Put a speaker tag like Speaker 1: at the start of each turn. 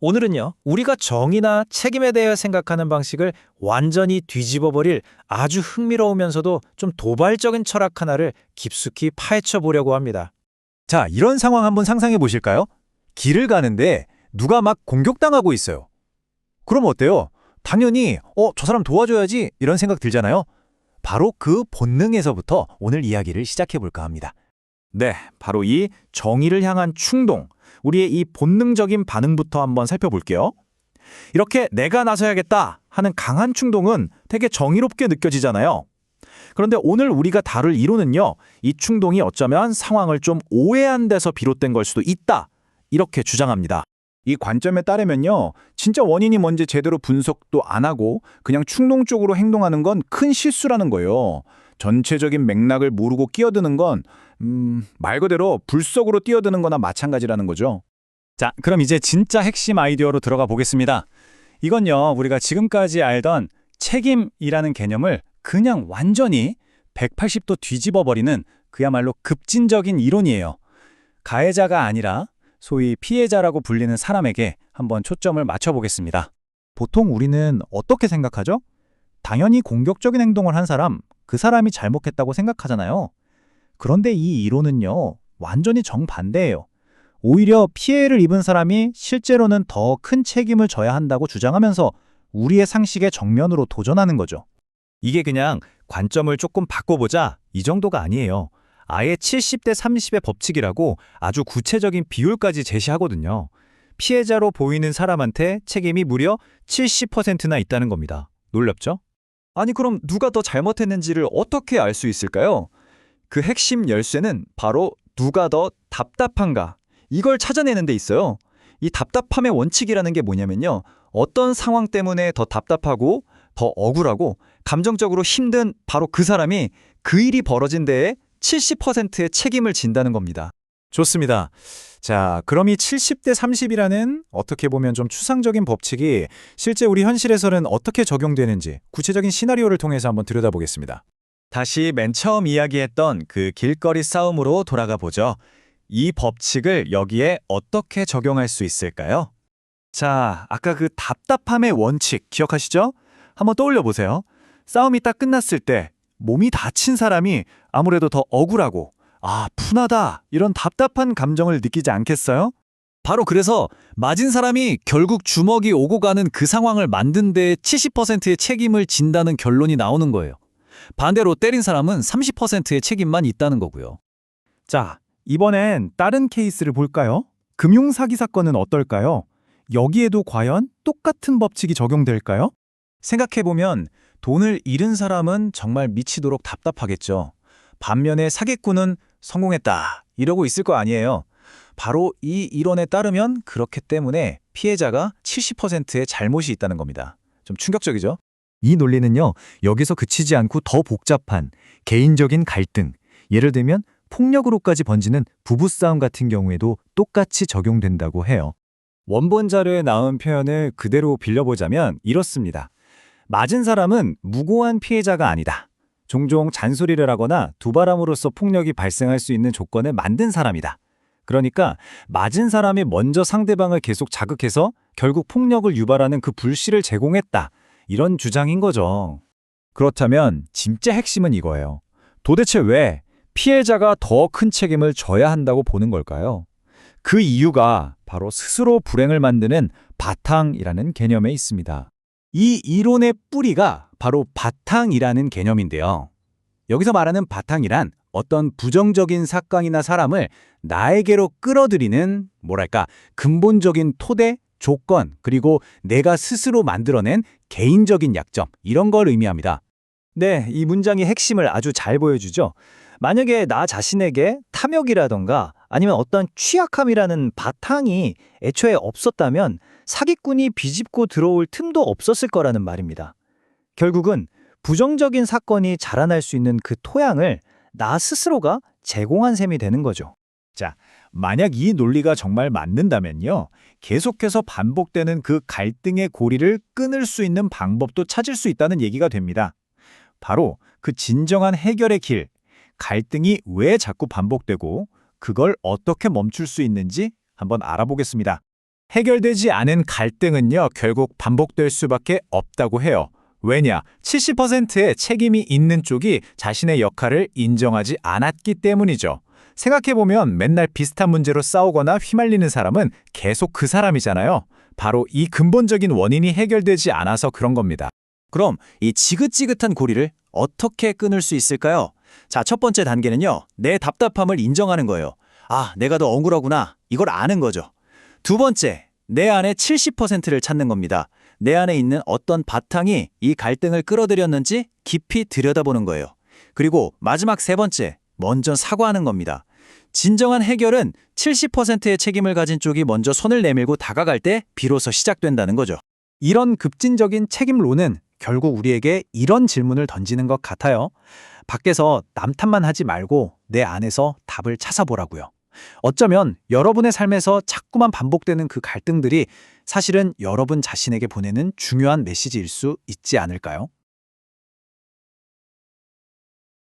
Speaker 1: 오늘은요, 우리가 정의나 책임에 대해 생각하는 방식을 완전히 뒤집어버릴 아주 흥미로우면서도 좀 도발적인 철학 하나를 깊숙이 파헤쳐 보려고 합니다.
Speaker 2: 자, 이런 상황 한번 상상해 보실까요? 길을 가는데 누가 막 공격당하고 있어요. 그럼 어때요? 당연히 저 사람 도와줘야지 이런 생각 들잖아요. 바로 그 본능에서부터 오늘 이야기를 시작해 볼까 합니다.
Speaker 1: 네, 바로 이 정의를 향한 충동, 우리의 이 본능적인 반응부터 한번 살펴볼게요. 이렇게 내가 나서야겠다 하는 강한 충동은 되게 정의롭게 느껴지잖아요. 그런데 오늘 우리가 다룰 이론은요, 이 충동이 어쩌면 상황을 좀 오해한 데서 비롯된 걸 수도 있다, 이렇게 주장합니다.
Speaker 3: 이 관점에 따르면요, 진짜 원인이 뭔지 제대로 분석도 안 하고 그냥 충동적으로 행동하는 건 큰 실수라는 거예요. 전체적인 맥락을 모르고 끼어드는 건 말 그대로 불 속으로 뛰어드는 거나 마찬가지라는 거죠.
Speaker 2: 자, 그럼 이제 진짜 핵심 아이디어로 들어가 보겠습니다. 이건요, 우리가 지금까지 알던 책임이라는 개념을 그냥 완전히 180도 뒤집어 버리는 그야말로 급진적인 이론이에요. 가해자가 아니라 소위 피해자라고 불리는 사람에게 한번 초점을 맞춰보겠습니다. 보통 우리는 어떻게 생각하죠? 당연히 공격적인 행동을 한 사람, 그 사람이 잘못했다고 생각하잖아요. 그런데 이 이론은요, 완전히 정반대예요. 오히려 피해를 입은 사람이 실제로는 더 큰 책임을 져야 한다고 주장하면서 우리의 상식에 정면으로 도전하는 거죠.
Speaker 1: 이게 그냥 관점을 조금 바꿔보자, 이 정도가 아니에요. 아예 70대 30의 법칙이라고 아주 구체적인 비율까지 제시하거든요. 피해자로 보이는 사람한테 책임이 무려 70%나 있다는 겁니다. 놀랍죠?
Speaker 4: 아니 그럼 누가 더 잘못했는지를 어떻게 알 수 있을까요? 그 핵심 열쇠는 바로 누가 더 답답한가 이걸 찾아내는 데 있어요. 이 답답함의 원칙이라는 게 뭐냐면요. 어떤 상황 때문에 더 답답하고 더 억울하고 감정적으로 힘든 바로 그 사람이 그 일이 벌어진 데에 70%의 책임을 진다는 겁니다.
Speaker 2: 좋습니다. 자, 그럼 이 70대 30이라는 어떻게 보면 좀 추상적인 법칙이 실제 우리 현실에서는 어떻게 적용되는지 구체적인 시나리오를 통해서 한번 들여다보겠습니다.
Speaker 4: 다시 맨 처음 이야기했던 그 길거리 싸움으로 돌아가 보죠. 이 법칙을 여기에 어떻게 적용할 수 있을까요? 자, 아까 그 답답함의 원칙 기억하시죠? 한번 떠올려 보세요. 싸움이 딱 끝났을 때 몸이 다친 사람이 아무래도 더 억울하고 푼하다 이런 답답한 감정을 느끼지 않겠어요? 바로 그래서 맞은 사람이 결국 주먹이 오고 가는 그 상황을 만든 데 70%의 책임을 진다는 결론이 나오는 거예요. 반대로 때린 사람은 30%의 책임만 있다는 거고요.
Speaker 3: 자, 이번엔 다른 케이스를 볼까요? 금융사기 사건은 어떨까요? 여기에도 과연 똑같은 법칙이 적용될까요?
Speaker 2: 생각해보면 돈을 잃은 사람은 정말 미치도록 답답하겠죠. 반면에 사기꾼은 성공했다 이러고 있을 거 아니에요. 바로 이 이론에 따르면 그렇기 때문에 피해자가 70%의 잘못이 있다는 겁니다. 좀 충격적이죠? 이 논리는요, 여기서 그치지 않고 더 복잡한 개인적인 갈등, 예를 들면 폭력으로까지 번지는 부부싸움 같은 경우에도 똑같이 적용된다고 해요. 원본 자료에 나온 표현을 그대로 빌려보자면 이렇습니다. 맞은 사람은 무고한 피해자가 아니다. 종종 잔소리를 하거나 두바람으로써 폭력이 발생할 수 있는 조건을 만든 사람이다. 그러니까 맞은 사람이 먼저 상대방을 계속 자극해서 결국 폭력을 유발하는 그 불씨를 제공했다. 이런 주장인 거죠. 그렇다면 진짜 핵심은 이거예요. 도대체 왜 피해자가 더 큰 책임을 져야 한다고 보는 걸까요? 그 이유가 바로 스스로 불행을 만드는 바탕이라는 개념에 있습니다. 이 이론의 뿌리가 바로 바탕이라는 개념인데요. 여기서 말하는 바탕이란 어떤 부정적인 사건이나 사람을 나에게로 끌어들이는 근본적인 토대, 조건, 그리고 내가 스스로 만들어낸 개인적인 약점 이런 걸 의미합니다.
Speaker 4: 네, 이 문장의 핵심을 아주 잘 보여주죠. 만약에 나 자신에게 탐욕이라던가 아니면 어떤 취약함이라는 바탕이 애초에 없었다면 사기꾼이 비집고 들어올 틈도 없었을 거라는 말입니다. 결국은 부정적인 사건이 자라날 수 있는 그 토양을 나 스스로가 제공한 셈이 되는 거죠.
Speaker 2: 만약 이 논리가 정말 맞는다면요, 계속해서 반복되는 그 갈등의 고리를 끊을 수 있는 방법도 찾을 수 있다는 얘기가 됩니다. 바로 그 진정한 해결의 길, 갈등이 왜 자꾸 반복되고 그걸 어떻게 멈출 수 있는지 한번 알아보겠습니다. 해결되지 않은 갈등은요, 결국 반복될 수밖에 없다고 해요. 왜냐? 70%의 책임이 있는 쪽이 자신의 역할을 인정하지 않았기 때문이죠. 생각해보면 맨날 비슷한 문제로 싸우거나 휘말리는 사람은 계속 그 사람이잖아요. 바로 이 근본적인 원인이 해결되지 않아서 그런 겁니다.
Speaker 1: 그럼 이 지긋지긋한 고리를 어떻게 끊을 수 있을까요? 자, 첫 번째 단계는요. 내 답답함을 인정하는 거예요. 아, 내가 더 억울하구나. 이걸 아는 거죠. 두 번째, 내 안에 70%를 찾는 겁니다. 내 안에 있는 어떤 바탕이 이 갈등을 끌어들였는지 깊이 들여다보는 거예요. 그리고 마지막 세 번째, 먼저 사과하는 겁니다. 진정한 해결은 70%의 책임을 가진 쪽이 먼저 손을 내밀고 다가갈 때 비로소 시작된다는 거죠.
Speaker 2: 이런 급진적인 책임론은 결국 우리에게 이런 질문을 던지는 것 같아요. 밖에서 남 탓만 하지 말고 내 안에서 답을 찾아보라고요. 어쩌면 여러분의 삶에서 자꾸만 반복되는 그 갈등들이 사실은 여러분 자신에게 보내는 중요한 메시지일 수 있지 않을까요?